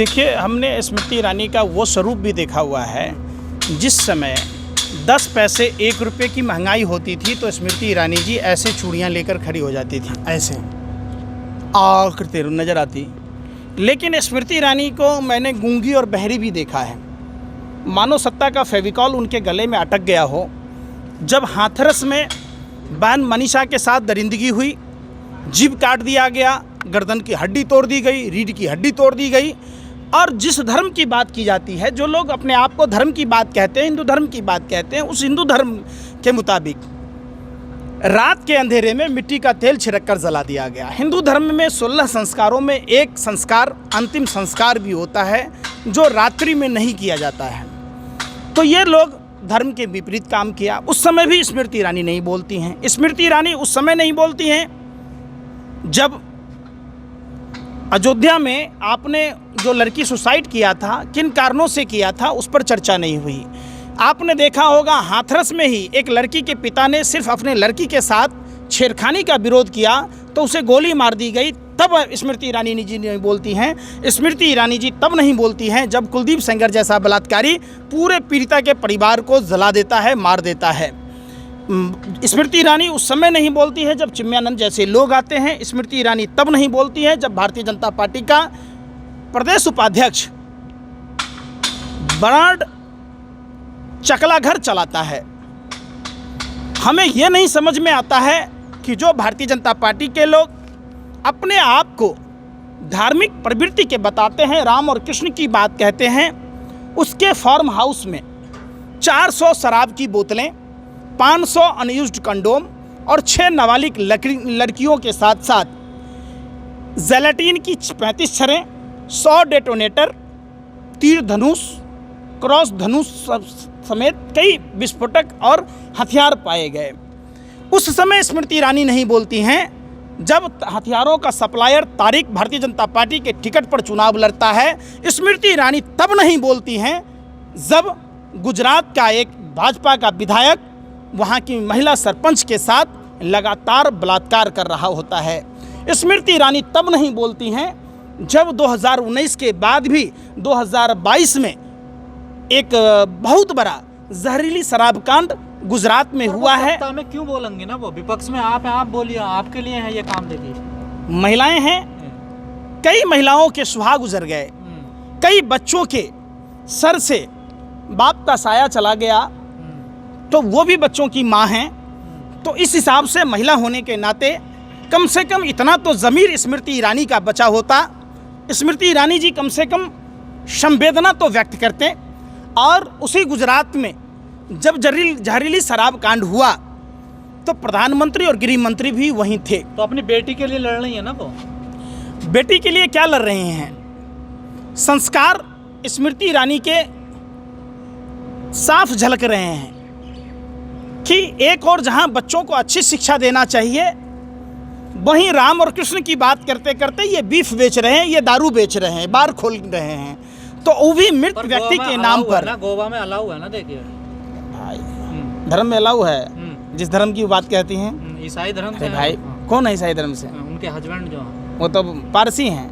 देखिए, हमने स्मृति ईरानी का वो स्वरूप भी देखा हुआ है। जिस समय 10 पैसे 1 रुपये की महंगाई होती थी तो स्मृति ईरानी जी ऐसे चूड़ियाँ लेकर खड़ी हो जाती थी, ऐसे करते नज़र आती। लेकिन स्मृति ईरानी को मैंने गूंगी और बहरी भी देखा है। मानो सत्ता का फेविकॉल उनके गले में अटक गया हो। जब हाथरस में बहन मनीषा के साथ दरिंदगी हुई, जीभ काट दिया गया, गर्दन की हड्डी तोड़ दी गई, रीढ़ की हड्डी तोड़ दी गई, और जिस धर्म की बात की जाती है, जो लोग अपने आप को धर्म की बात कहते हैं, हिंदू धर्म की बात कहते हैं, उस हिंदू धर्म के मुताबिक रात के अंधेरे में मिट्टी का तेल छिड़क कर जला दिया गया। हिंदू धर्म में 16 संस्कारों में एक संस्कार अंतिम संस्कार भी होता है जो रात्रि में नहीं किया जाता है। तो ये लोग धर्म के विपरीत काम किया। उस समय भी स्मृति ईरानी नहीं बोलती हैं। स्मृति ईरानी उस समय नहीं बोलती हैं जब अयोध्या में आपने जो लड़की सुसाइड किया था, किन कारणों से किया था, उस पर चर्चा नहीं हुई। आपने देखा होगा हाथरस में ही एक लड़की के पिता ने सिर्फ अपने लड़की के साथ छेड़खानी का विरोध किया तो उसे गोली मार दी गई। तब स्मृति ईरानी जी नहीं बोलती हैं। स्मृति ईरानी जी तब नहीं बोलती हैं जब कुलदीप सेंगर जैसा बलात्कारी पूरे पीड़िता के परिवार को जला देता है, मार देता है। स्मृति ईरानी उस समय नहीं बोलती है जब चिन्मयानंद जैसे लोग आते हैं। स्मृति ईरानी तब नहीं बोलती है जब भारतीय जनता पार्टी का प्रदेश उपाध्यक्ष बर्नार्ड चकला घर चलाता है। हमें यह नहीं समझ में आता है कि जो भारतीय जनता पार्टी के लोग अपने आप को धार्मिक प्रवृत्ति के बताते हैं, राम और कृष्ण की बात कहते हैं, उसके फार्म हाउस में 400 शराब की बोतलें, 500 अनयूज्ड कंडोम और 6 नाबालिग लड़कियों के साथ साथ जेलेटिन की 35 छड़ें, 100 डेटोनेटर, तीर धनुष, क्रॉस धनुष समेत कई विस्फोटक और हथियार पाए गए। उस समय स्मृति ईरानी नहीं बोलती हैं जब हथियारों का सप्लायर तारिक भारतीय जनता पार्टी के टिकट पर चुनाव लड़ता है। स्मृति ईरानी तब नहीं बोलती हैं जब गुजरात का एक भाजपा का विधायक वहाँ की महिला सरपंच के साथ लगातार बलात्कार कर रहा होता है। स्मृति ईरानी तब नहीं बोलती हैं जब 2019 के बाद भी 2022 में एक बहुत बड़ा जहरीली शराब कांड गुजरात में हुआ है। सत्ता में क्यों बोलेंगे ना, वो विपक्ष में आप बोलिए, आपके लिए है ये काम। देखिए महिलाएं हैं, कई महिलाओं के सुहाग गुजर गए, कई बच्चों के सर से बाप का साया चला गया, तो वो भी बच्चों की माँ हैं। तो इस हिसाब से महिला होने के नाते कम से कम इतना तो ज़मीर स्मृति ईरानी का बचा होता। स्मृति ईरानी जी कम से कम संवेदना तो व्यक्त करते। और उसी गुजरात में जब जहरीली शराब कांड हुआ तो प्रधानमंत्री और गृह मंत्री भी वहीं थे। तो अपनी बेटी के लिए लड़ रही है ना वो। बेटी के लिए क्या लड़ रहे हैं? संस्कार स्मृति ईरानी के साफ झलक रहे हैं कि एक और जहां बच्चों को अच्छी शिक्षा देना चाहिए, वहीं राम और कृष्ण की बात करते करते ये बीफ बेच रहे हैं, ये दारू बेच रहे हैं, बार खोल रहे हैं। तो वो भी मृत व्यक्ति के नाम पर ना, गोवा में अलाउ है ना। देखिए भाई, धर्म में अलाउ है। जिस धर्म की बात कहती हैं, ईसाई धर्म से भाई। कौन है ईसाई धर्म से? उनके हस्बैंड जो हैं वो तो पारसी हैं।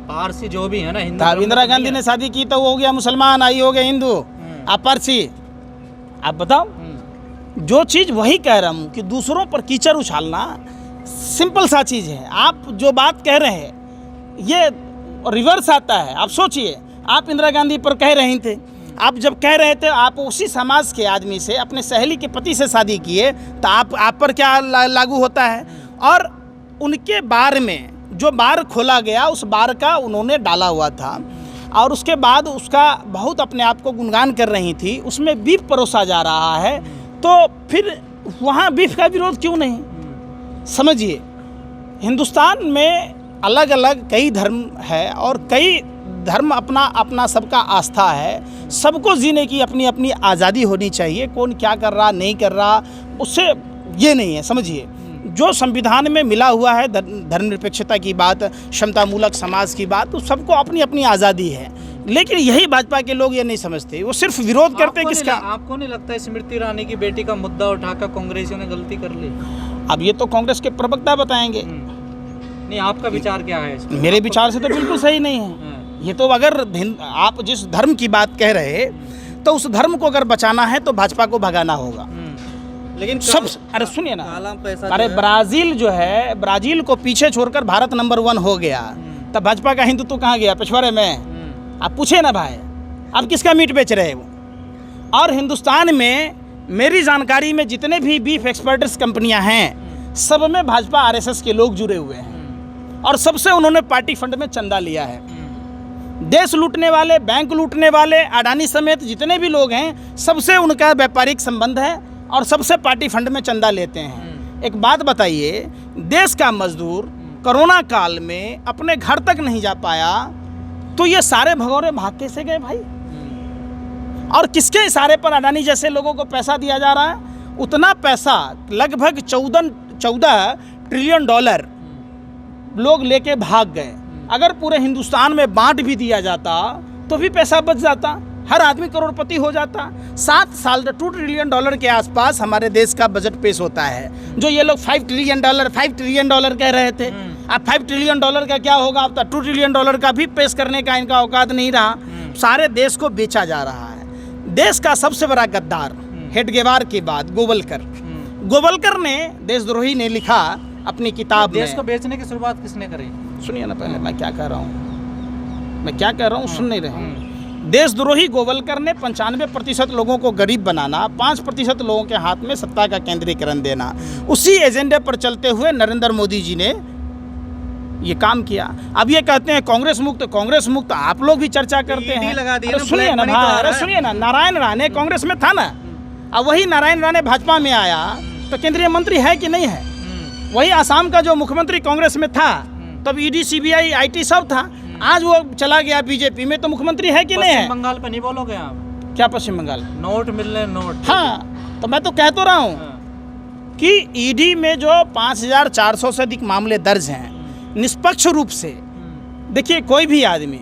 पारसी जो भी है ना, हिंदू। इंदिरा गांधी ने शादी की तो वो हो गया मुसलमान, आई हो गया हिंदू, आप पारसी। आप बताओ, जो चीज़ वही कह रहा हूँ कि दूसरों पर कीचड़ उछालना सिंपल सा चीज़ है। आप जो बात कह रहे हैं ये रिवर्स आता है। आप सोचिए, आप इंदिरा गांधी पर कह रहे थे, आप जब कह रहे थे आप उसी समाज के आदमी से, अपने सहेली के पति से शादी किए, तो आप पर क्या लागू होता है? और उनके बार में जो बार खोला गया, उस बार का उन्होंने डाला हुआ था और उसके बाद उसका बहुत अपने आप को गुणगान कर रही थी, उसमें बीफ परोसा जा रहा है। तो फिर वहाँ बीफ का विरोध क्यों नहीं? समझिए, हिंदुस्तान में अलग अलग कई धर्म है और कई धर्म अपना अपना सबका आस्था है। सबको जीने की अपनी अपनी आज़ादी होनी चाहिए। कौन क्या कर रहा नहीं कर रहा उससे ये नहीं है। समझिए, जो संविधान में मिला हुआ है धर्मनिरपेक्षता की बात, क्षमतामूलक समाज की बात, तो सबको अपनी अपनी आज़ादी है। लेकिन यही भाजपा के लोग ये नहीं समझते, वो सिर्फ विरोध करते हैं। किसका? आपको नहीं लगता स्मृति ईरानी की बेटी का मुद्दा उठाकर कांग्रेसियों ने गलती कर ली? अब ये तो कांग्रेस के प्रवक्ता बताएंगे। नहीं, आपका विचार क्या है? मेरे विचार से तो बिल्कुल सही नहीं है। ये तो अगर आप जिस धर्म की बात कह रहे तो उस धर्म को अगर बचाना है तो भाजपा को भगाना होगा। लेकिन सब अरे सुनिए ना, काला पैसा अरे जो है- ब्राज़ील जो है, ब्राज़ील को पीछे छोड़कर भारत नंबर 1 हो गया, तब भाजपा का हिंदुत्व कहाँ गया? पिछवाड़े में। आप पूछे ना भाई, आप किसका मीट बेच रहे हो? और हिंदुस्तान में मेरी जानकारी में जितने भी बीफ एक्सपर्ट्स कंपनियां हैं, सब में भाजपा आरएसएस के लोग जुड़े हुए हैं और सबसे उन्होंने पार्टी फंड में चंदा लिया है। देश लूटने वाले, बैंक लूटने वाले, अडानी समेत जितने भी लोग हैं, सबसे उनका व्यापारिक संबंध है और सबसे पार्टी फंड में चंदा लेते हैं। एक बात बताइए, देश का मजदूर कोरोना काल में अपने घर तक नहीं जा पाया तो ये सारे भगौरे भाग कैसे गए भाई? और किसके इशारे पर अडानी जैसे लोगों को पैसा दिया जा रहा है? उतना पैसा लगभग 14 ट्रिलियन डॉलर लोग लेके भाग गए। अगर पूरे हिंदुस्तान में बांट भी दिया जाता तो भी पैसा बच जाता, हर आदमी करोड़पति हो जाता। 7 साल में 2 ट्रिलियन डॉलर के आसपास हमारे देश का बजट पेश होता है। जो ये लोग 5 ट्रिलियन डॉलर कह रहे थे, अब 5 ट्रिलियन डॉलर का क्या होगा? अब तो 2 ट्रिलियन डॉलर का भी पेश करने का इनका औकात नहीं रहा। सारे देश को बेचा जा रहा है। देश का सबसे बड़ा गद्दार हेडगेवार के बाद गोवलकर ने, देशद्रोही ने लिखा अपनी किताब में। देश को बेचने की शुरुआत किसने करी? सुनिए ना पहले मैं क्या कह रहा हूँ, सुन नहीं रहे। देशद्रोही गोवलकर ने 95% लोगों को गरीब बनाना, 5% लोगों के हाथ में सत्ता का केंद्रीकरण देना, उसी एजेंडे पर चलते हुए नरेंद्र मोदी जी ने ये काम किया। अब ये कहते हैं कांग्रेस मुक्त, आप लोग भी चर्चा करते हैं। लगा दिया अरे ना, सुनिए ना black money तो आ भाई, रहा अरे है। सुनिए ना, नारायण राणे कांग्रेस में था ना, अब वही नारायण राणे भाजपा में आया तो केंद्रीय मंत्री है कि नहीं है? वही आसाम का जो मुख्यमंत्री कांग्रेस में था, तब ईडी, सीबीआई, आईटी सब था, आज वो चला गया बीजेपी में, तो मुख्यमंत्री है कि नहीं है? पश्चिम बंगाल पे नहीं बोलोगे आप? क्या पश्चिम बंगाल? नोट मिल रहे, नोट। हाँ, तो मैं तो कह तो रहा हूँ कि ईडी में जो 5400 से अधिक मामले दर्ज हैं, निष्पक्ष रूप से देखिए, कोई भी आदमी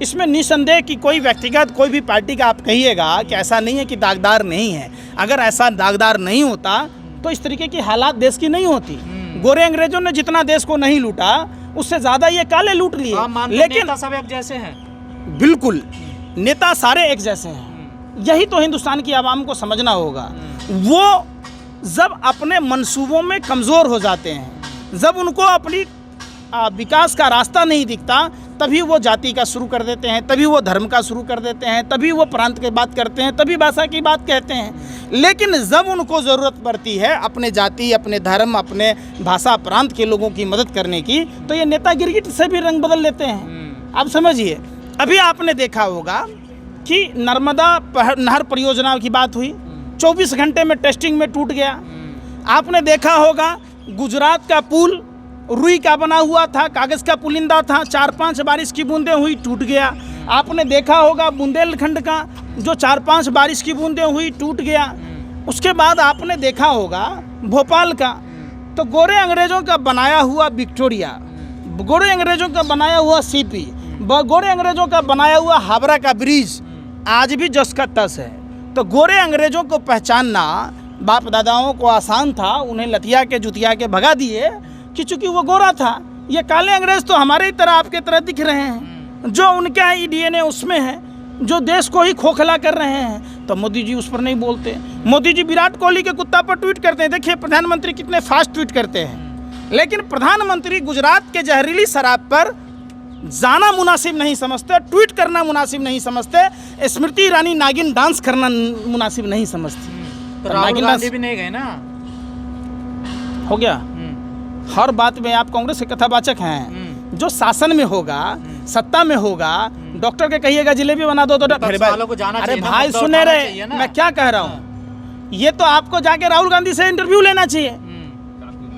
इसमें निसंदेह कि कोई व्यक्तिगत, कोई भी पार्टी का आप कहिएगा कि ऐसा नहीं है कि दागदार नहीं है। अगर ऐसा दागदार नहीं होता तो इस तरीके की हालात देश की नहीं होती। गोरे अंग्रेजों ने जितना देश को नहीं लूटा, उससे ज़्यादा ये काले लूट लिए। लेकिन नेता सब एक जैसे हैं। बिल्कुल, नेता सारे एक जैसे हैं। यही तो हिंदुस्तान की आवाम को समझना होगा। वो जब अपने मंसूबों में कमज़ोर हो जाते हैं, जब उनको अपनी विकास का रास्ता नहीं दिखता, तभी वो जाति का शुरू कर देते हैं, तभी वो धर्म का शुरू कर देते हैं, तभी वो प्रांत की बात करते हैं, तभी भाषा की बात कहते हैं। लेकिन जब उनको ज़रूरत पड़ती है अपने जाति, अपने धर्म, अपने भाषा, प्रांत के लोगों की मदद करने की, तो ये नेता गिरगिट से भी रंग बदल लेते हैं। आप समझिए, अभी आपने देखा होगा कि नर्मदा नहर परियोजना की बात हुई, 24 घंटे में टेस्टिंग में टूट गया। आपने देखा होगा गुजरात का पुल रुई का बना हुआ था, कागज़ का पुलिंदा था, 4-5 बारिश की बूंदें हुई, टूट गया। आपने देखा होगा बुंदेलखंड का जो 4-5 बारिश की बूंदें हुई, टूट गया। उसके बाद आपने देखा होगा भोपाल का, तो गोरे अंग्रेज़ों का बनाया हुआ विक्टोरिया, गोरे अंग्रेज़ों का बनाया हुआ सीपी, गोरे अंग्रेज़ों का बनाया हुआ हावड़ा का ब्रिज आज भी जस का तस है। तो गोरे अंग्रेज़ों को पहचानना बाप दादाओं को आसान था, उन्हें लतिया के जुतिया के भगा दिए कि चूँकि वो गोरा था। ये काले अंग्रेज़ तो हमारे ही तरह, आपके तरह दिख रहे हैं, जो उनका ही डीएनए उसमें है, जो देश को ही खोखला कर रहे हैं। तो मोदी जी उस पर नहीं बोलते। मोदी जी विराट कोहली के कुत्ता पर ट्वीट करते हैं। देखिए प्रधानमंत्री कितने फास्ट ट्वीट करते हैं, लेकिन प्रधानमंत्री गुजरात के जहरीली शराब पर जाना मुनासिब नहीं समझते, ट्वीट करना मुनासिब नहीं समझते, स्मृति ईरानी नागिन डांस करना मुनासिब नहीं समझती। तो राहुल गांधी भी नहीं गए ना? हो गया। हर बात में आप कांग्रेस के कथावाचक हैं। जो शासन में होगा, सत्ता में होगा, डॉक्टर के कहिएगा जिलेबी बना दो तो अरे भाई सुने रहे, मैं क्या कह रहा हूँ, ये तो आपको जाके राहुल गांधी से इंटरव्यू लेना चाहिए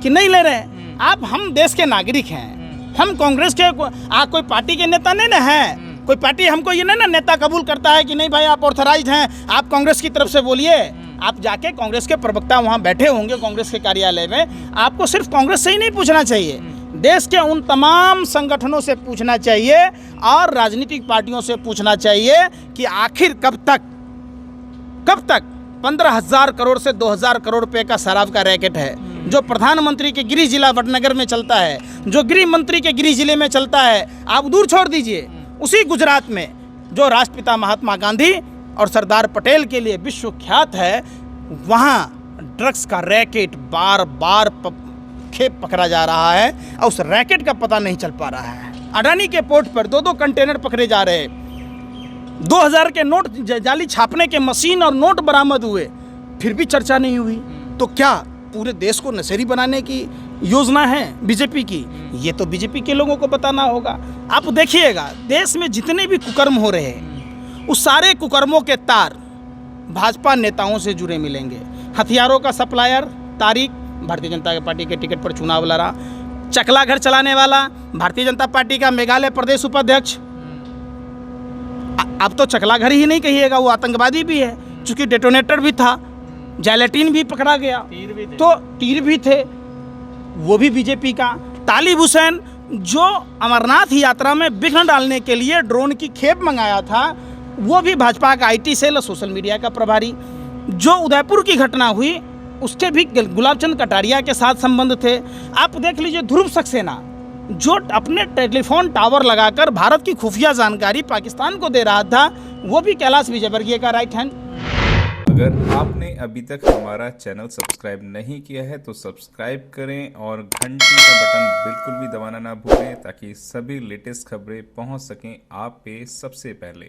कि नहीं ले रहे आप। हम देश के नागरिक हैं, हम कांग्रेस के कोई पार्टी के नेता नहीं ना हैं। कोई पार्टी हमको ये नहीं ना नेता कबूल करता है कि नहीं भाई आप ऑथराइज्ड हैं, आप कांग्रेस की तरफ से बोलिए। आप जाके कांग्रेस के प्रवक्ता वहाँ बैठे होंगे कांग्रेस के कार्यालय में, आपको सिर्फ कांग्रेस से ही नहीं पूछना चाहिए, देश के उन तमाम संगठनों से पूछना चाहिए और राजनीतिक पार्टियों से पूछना चाहिए कि आखिर कब तक 15,000 करोड़ से 2,000 करोड़ रुपए का शराब का रैकेट है, जो प्रधानमंत्री के गृह जिला वडनगर में चलता है, जो गृह मंत्री के गृह जिले में चलता है। आप दूर छोड़ दीजिए, उसी गुजरात में जो राष्ट्रपिता महात्मा गांधी और सरदार पटेल के लिए विश्वख्यात है, वहाँ ड्रग्स का रैकेट बार बार खेप पकड़ा जा रहा है और उस रैकेट का पता नहीं चल पा रहा है। अडानी के पोर्ट पर 2-2 कंटेनर पकड़े जा रहे, 2000 के नोट जाली छापने के मशीन और नोट बरामद हुए, फिर भी चर्चा नहीं हुई। तो क्या पूरे देश को नशेड़ी बनाने की योजना है बीजेपी की? ये तो बीजेपी के लोगों को बताना होगा। आप देखिएगा देश में जितने भी कुकर्म हो रहे हैं, उस सारे कुकर्मों के तार भाजपा नेताओं से जुड़े मिलेंगे। हथियारों का सप्लायर तारिक भारतीय जनता पार्टी के टिकट पर चुनाव लड़ा, चकला घर चलाने वाला भारतीय जनता पार्टी का मेघालय प्रदेश उपाध्यक्ष। अब तो चकला घर ही नहीं कहिएगा, वो आतंकवादी भी है, चूंकि डेटोनेटर भी था, जैलेटिन भी पकड़ा गया, तो तीर भी थे, वो भी बीजेपी का। तालिब हुसैन जो अमरनाथ यात्रा में विघ्न डालने के लिए ड्रोन की खेप मंगाया था, वो भी भाजपा का IT सेल और सोशल मीडिया का प्रभारी। जो उदयपुर की घटना हुई, उसके भी गुलाबचंद कटारिया के साथ संबंध थे। आप देख लीजिए ध्रुव सक्सेना जो अपने टेलीफोन टावर लगाकर भारत की खुफिया जानकारी पाकिस्तान को दे रहा था, वो भी कैलाश विजयवर्गीय का राइट हैंड। अगर आपने अभी तक हमारा चैनल सब्सक्राइब नहीं किया है तो सब्सक्राइब करें और घंटी का बटन बिल्कुल भी दबाना ना भूलें, ताकि सभी लेटेस्ट खबरें पहुंच सकें आप पे सबसे पहले।